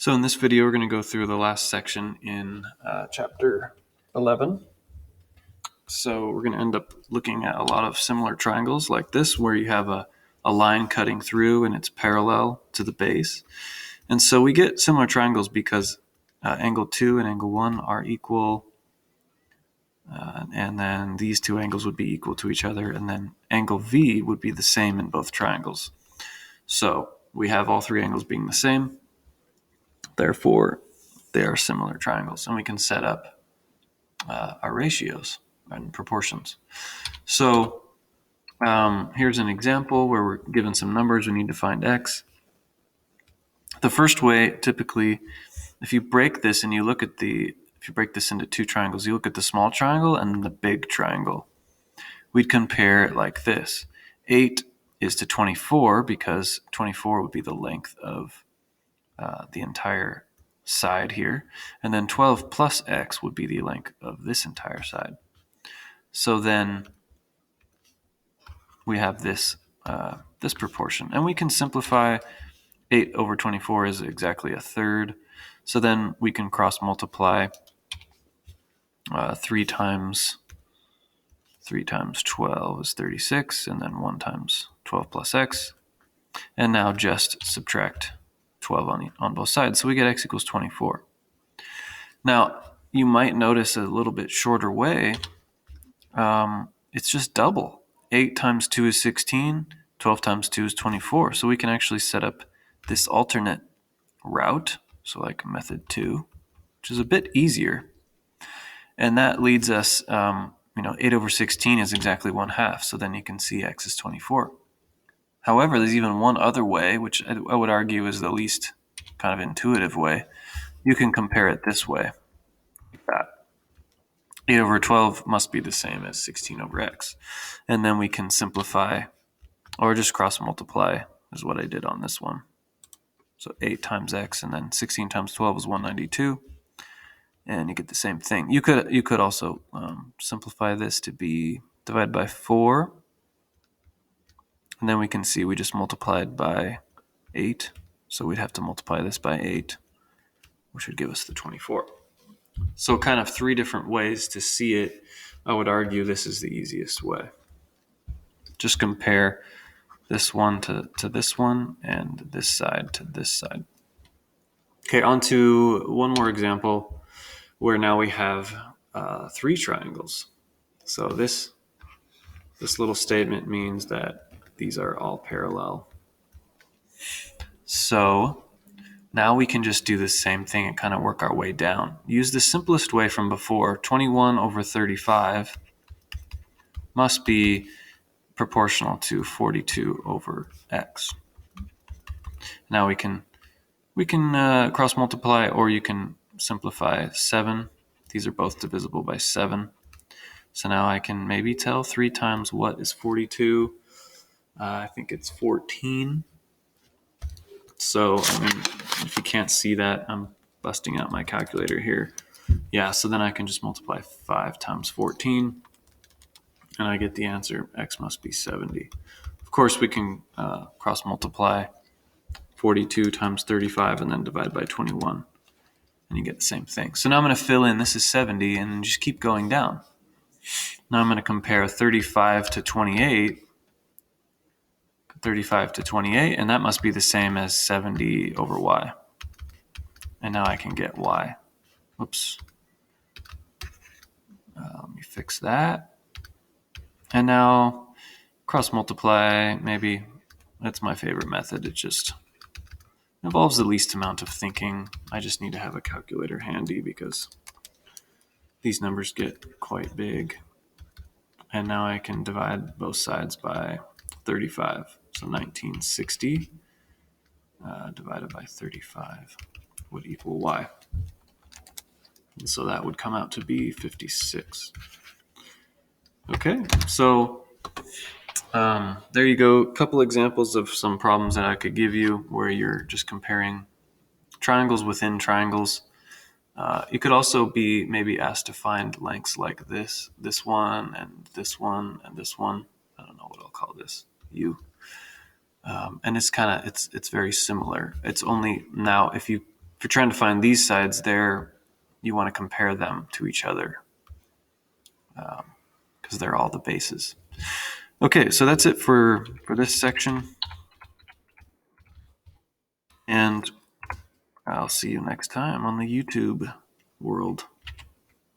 So in this video, we're going to go through the last section in chapter 11. So we're going to end up looking at a lot of similar triangles like this, where you have a line cutting through and it's parallel to the base. And so we get similar triangles because angle 2 and angle 1 are equal. And then these two angles would be equal to each other. And then angle V would be the same in both triangles. So we have all three angles being the same. Therefore, they are similar triangles, and we can set up our ratios and proportions. So here's an example where we're given some numbers. We need to find x. The first way, typically, if you break this and you look at if you break this into two triangles, you look at the small triangle and the big triangle. We'd compare it like this. 8 is to 24 because 24 would be the length of the entire side here, and then 12 plus x would be the length of this entire side. So then we have this this proportion, and we can simplify 8 over 24 is exactly a third. So then we can cross multiply 3 times 12 is 36, and then 1 times 12 plus x, and now just subtract 12 on both sides. So we get x equals 24. Now, you might notice a little bit shorter way. It's just double. 8 times 2 is 16. 12 times 2 is 24. So we can actually set up this alternate route, so like method 2, which is a bit easier. And that leads us, 8 over 16 is exactly 1/2. So then you can see x is 24. However, there's even one other way, which I would argue is the least kind of intuitive way. You can compare it this way. Like that. 8 over 12 must be the same as 16 over x. And then we can simplify, or just cross multiply, is what I did on this one. So 8 times x, and then 16 times 12 is 192. And you get the same thing. You could also simplify this to be divided by 4. And then we can see we just multiplied by 8. So we'd have to multiply this by 8, which would give us the 24. So kind of 3 different ways to see it. I would argue this is the easiest way. Just compare this one to this one and this side to this side. Okay, on to one more example where now we have 3 triangles. So this little statement means that these are all parallel. So now we can just do the same thing and kind of work our way down. Use the simplest way from before. 21 over 35 must be proportional to 42 over x. Now we can cross multiply, or you can simplify 7. These are both divisible by 7. So now I can maybe tell 3 times what is 42. I think it's 14. So if you can't see that, I'm busting out my calculator here. Yeah, so then I can just multiply 5 times 14, and I get the answer. X must be 70. Of course, we can cross multiply 42 times 35 and then divide by 21, and you get the same thing. So now I'm going to fill in, this is 70, and just keep going down. Now I'm going to compare 35 to 28, and that must be the same as 70 over y. And now I can get y. Oops. Let me fix that. And now cross multiply, maybe that's my favorite method. It just involves the least amount of thinking. I just need to have a calculator handy because these numbers get quite big. And now I can divide both sides by 35. So 1960 divided by 35 would equal y. And so that would come out to be 56. Okay, so there you go. A couple examples of some problems that I could give you where you're just comparing triangles within triangles. You could also be maybe asked to find lengths like this one, and this one, and this one. I don't know what I'll call this, and it's very similar. It's only now if you if you're trying to find these sides there, you want to compare them to each other because they're all the bases. Okay, so that's it for this section. And I'll see you next time on the YouTube world.